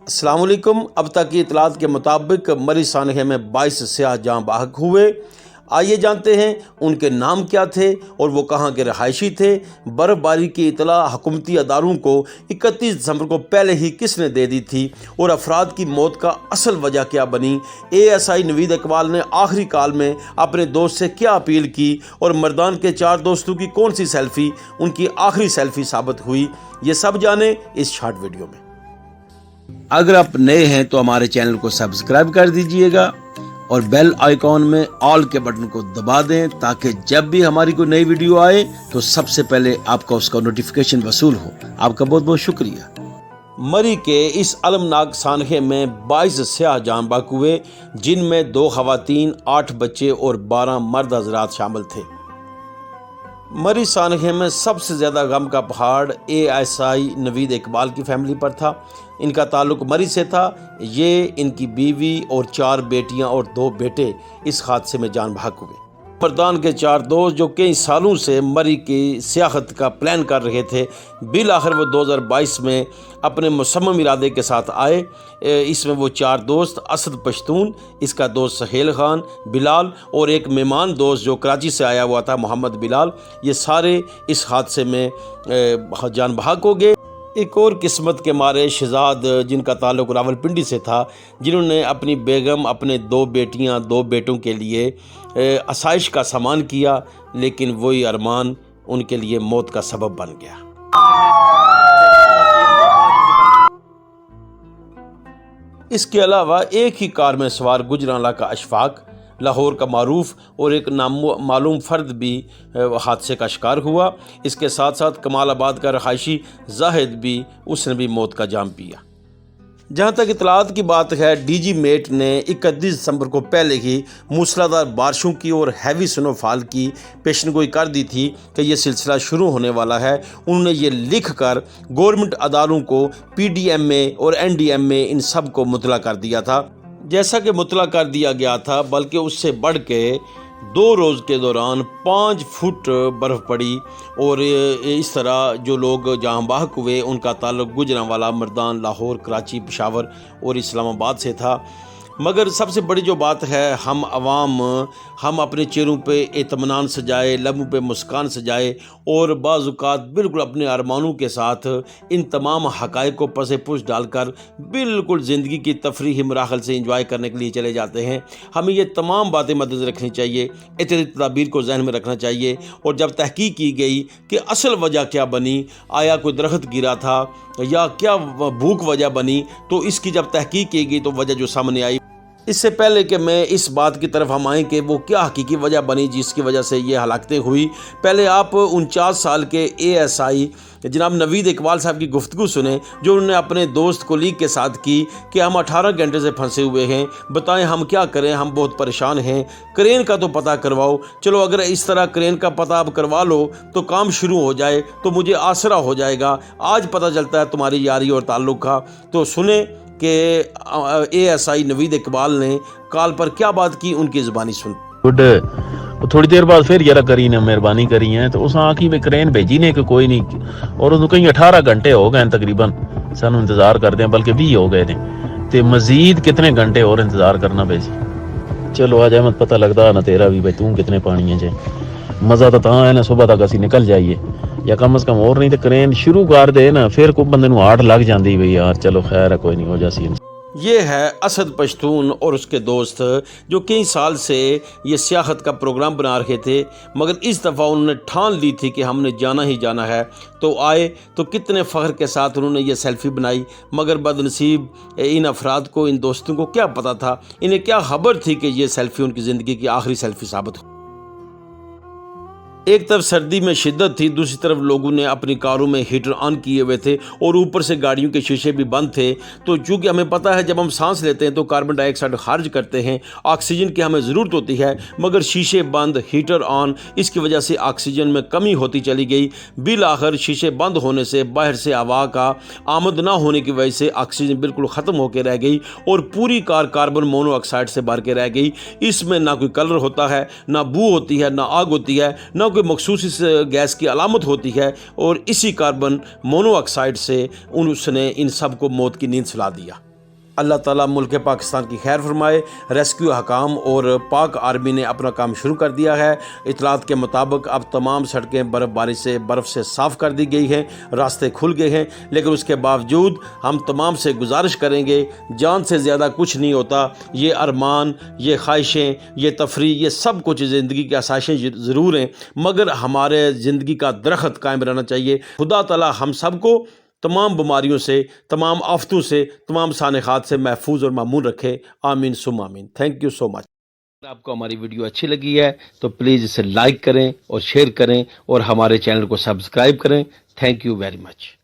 अस्सलाम वालेकुम। अब तक की इतलात के मुताबिक मरी सानहे में 22 सियाह जहाँ बाहक हुए। आइए जानते हैं उनके नाम क्या थे और वो कहाँ के रहायशी थे। बर्फ़बारी की इतला हुकूमती अदारों को 31 दिसंबर को पहले ही किसने दे दी थी और अफराद की मौत का असल वजह क्या बनी। ASI नवीद इकबाल ने आखिरी कॉल में अपने दोस्त से क्या अपील की और मर्दान के 4 दोस्तों की कौन सी सेल्फ़ी उनकी आखिरी सेल्फ़ी साबित हुई, ये सब जाने इस शॉर्ट वीडियो में। अगर आप नए हैं तो हमारे चैनल को सब्सक्राइब कर दीजिएगा और बेल आइकॉन में ऑल के बटन को दबा दें ताकि जब भी हमारी कोई नई वीडियो आए तो सबसे पहले आपका उसका नोटिफिकेशन वसूल हो। आपका बहुत बहुत शुक्रिया। मरी के इस अलमनाक सानहे में 22 सियाह जान बाहक हुए, जिनमें 2 खवातीन, 8 बच्चे और 12 मर्द हजरात शामिल थे। मरी सानहे में सबसे ज़्यादा गम का पहाड़ ASI नवीद इकबाल की फैमिली पर था। इनका ताल्लुक़ मरी से था। ये, इनकी बीवी और 4 बेटियां और 2 बेटे इस हादसे में जान बाहक हुए। मर्दान के 4 दोस्त जो कई सालों से मरी की सियाहत का प्लान कर रहे थे, बिल आखिर वो 2022 में अपने मुसम्मम इरादे के साथ आए। इसमें वो 4 दोस्त असद पश्तून, इसका दोस्त सहेल खान, बिलाल और एक मेहमान दोस्त जो कराची से आया हुआ था मोहम्मद बिलाल, ये सारे इस हादसे में जान बाहक हो गए। एक और किस्मत के मारे शहजाद, जिनका ताल्लुक़ रावलपिंडी से था, जिन्होंने अपनी बेगम, अपने 2 बेटियां, 2 बेटों के लिए आसाइश का सामान किया, लेकिन वही अरमान उनके लिए मौत का सबब बन गया। इसके अलावा एक ही कार में सवार गुजरांवाला का अशफाक, लाहौर का मारूफ और एक नामालूम फ़र्द भी हादसे का शिकार हुआ। इसके साथ साथ कमालाबाद का रहायशी जाहिद भी, उसने भी मौत का जाम पिया। जहाँ तक इतलात की बात है, DG मेट ने 31 दिसंबर को पहले ही मूसलाधार बारिशों की और हैवी स्नोफॉल की पेशनगोई कर दी थी कि यह सिलसिला शुरू होने वाला है। उन्होंने ये लिख कर गवर्नमेंट अदारों को, PDMA और NDMA, इन सब को मुतला कर दिया था। जैसा कि मुतला कर दिया गया था, बल्कि उससे बढ़ के 2 रोज़ के दौरान 5 फुट बर्फ़ पड़ी और इस तरह जो लोग जहाँ बाहक हुए उनका ताल्लुक़ गुजरांवाला, मर्दान, लाहौर, कराची, पेशावर और इस्लामाबाद से था। मगर सबसे बड़ी जो बात है, हम अवाम, हम अपने चेहरों पे इत्मीनान सजाए, लबों पे मुस्कान सजाए और बाज़-औक़ात बिल्कुल अपने अरमानों के साथ इन तमाम हक़ाइक़ को पसे पुश डालकर बिल्कुल ज़िंदगी की तफरीही मराहल से इंजॉय करने के लिए चले जाते हैं। हमें ये तमाम बातें मद्देनज़र रखनी चाहिए, एहतियाती तदाबीर को जहन में रखना चाहिए। और जब तहकीक की गई कि असल वजह क्या बनी, आया कोई दरख्त गिरा था या क्या भूख वजह बनी, तो इसकी जब तहकीक की गई तो वजह जो सामने आई, इससे पहले कि मैं इस बात की तरफ हम आएँ कि वो क्या हकीकी वजह बनी जिसकी वजह से ये हलाकतें हुई, पहले आप 49 साल के ASI जनाब नवीद इकबाल साहब की गुफ्तगू सुने, जो उन्होंने अपने दोस्त कोलीग के साथ की कि हम 18 घंटे से फंसे हुए हैं, बताएं हम क्या करें, हम बहुत परेशान हैं, क्रेन का तो पता करवाओ। चलो अगर इस तरह क्रेन का पता आप करवा लो तो काम शुरू हो जाए तो मुझे आसरा हो जाएगा। आज पता चलता है तुम्हारी यारी और ताल्लुक़ का। तो सुने कि ASI नवीद इकबाल ने कॉल पर क्या बात की, उनकी ज़बानी सुन। गुड, थोड़ी देर बाद फिर जरा करी ने मेहरबानी करी है तो उस आखी में क्रेन भेजी ने कि कोई नहीं, और उन्होंने कहीं 18 घंटे हो गए तकरीबन सानू इंतजार करते हैं, बल्कि 20 हो गए थे, तो मजीद कितने घंटे और इंतजार करना पे जी। चलो आज अहमद पता लगता ना तेरा भी भाई तू कितने पानी है जे, मजा तो है ना, सुबह तक असी निकल जाइए या कम अज कम, और नहीं तो क्रेन शुरू कर दे ना फिर कोई बंदे नूं आड़ लग जाती भाई यार चलो खैर है कोई नहीं हो जासी। ये है असद पश्तून और उसके दोस्त, जो कई साल से ये सियाहत का प्रोग्राम बना रहे थे, मगर इस दफ़ा उन्होंने ठान ली थी कि हमने जाना ही जाना है। तो आए तो कितने फ़ख्र के साथ उन्होंने ये सेल्फ़ी बनाई, मगर बदनसीब इन अफराद को, इन दोस्तों को क्या पता था, इन्हें क्या खबर थी कि ये सेल्फ़ी उनकी ज़िंदगी की आखिरी सेल्फ़ी साबित हो। एक तरफ सर्दी में शिद्दत थी, दूसरी तरफ लोगों ने अपनी कारों में हीटर ऑन किए हुए थे और ऊपर से गाड़ियों के शीशे भी बंद थे। तो चूँकि हमें पता है जब हम सांस लेते हैं तो कार्बन डाइऑक्साइड खारिज करते हैं, ऑक्सीजन की हमें ज़रूरत होती है, मगर शीशे बंद, हीटर ऑन, इसकी वजह से ऑक्सीजन में कमी होती चली गई। बिल आखिर शीशे बंद होने से, बाहर से हवा का आमद ना होने की वजह से ऑक्सीजन बिल्कुल ख़त्म होकर रह गई और पूरी कार कार्बन मोनोऑक्साइड से भर के रह गई। इसमें ना कोई कलर होता है, ना बू होती है, ना आग होती है, ना कोई मखसूस इस गैस की अलामत होती है, और इसी कार्बन मोनोऑक्साइड से उसने इन सब को मौत की नींद सुला दिया। اللہ تعالیٰ ملک پاکستان کی خیر فرمائے۔ ریسکیو حکام اور پاک آرمی نے اپنا کام شروع کر دیا ہے۔ اطلاعات کے مطابق اب تمام سڑکیں برف سے صاف کر دی گئی ہیں، راستے کھل گئے ہیں، لیکن اس کے باوجود ہم تمام سے گزارش کریں گے، جان سے زیادہ کچھ نہیں ہوتا۔ یہ ارمان، یہ خواہشیں، یہ تفریح، یہ سب کچھ زندگی کی آسائشیں ضرور ہیں، مگر ہمارے زندگی کا درخت قائم رہنا چاہیے۔ خدا تعالیٰ ہم سب کو تمام بیماریوں سے، تمام آفتوں سے، تمام سانحات سے محفوظ اور مامون رکھے۔ آمین ثم آمین۔ تھینک یو سو مچ۔ اگر آپ کو ہماری ویڈیو اچھی لگی ہے تو پلیز اسے لائک کریں اور شیئر کریں اور ہمارے چینل کو سبسکرائب کریں۔ Thank you very much.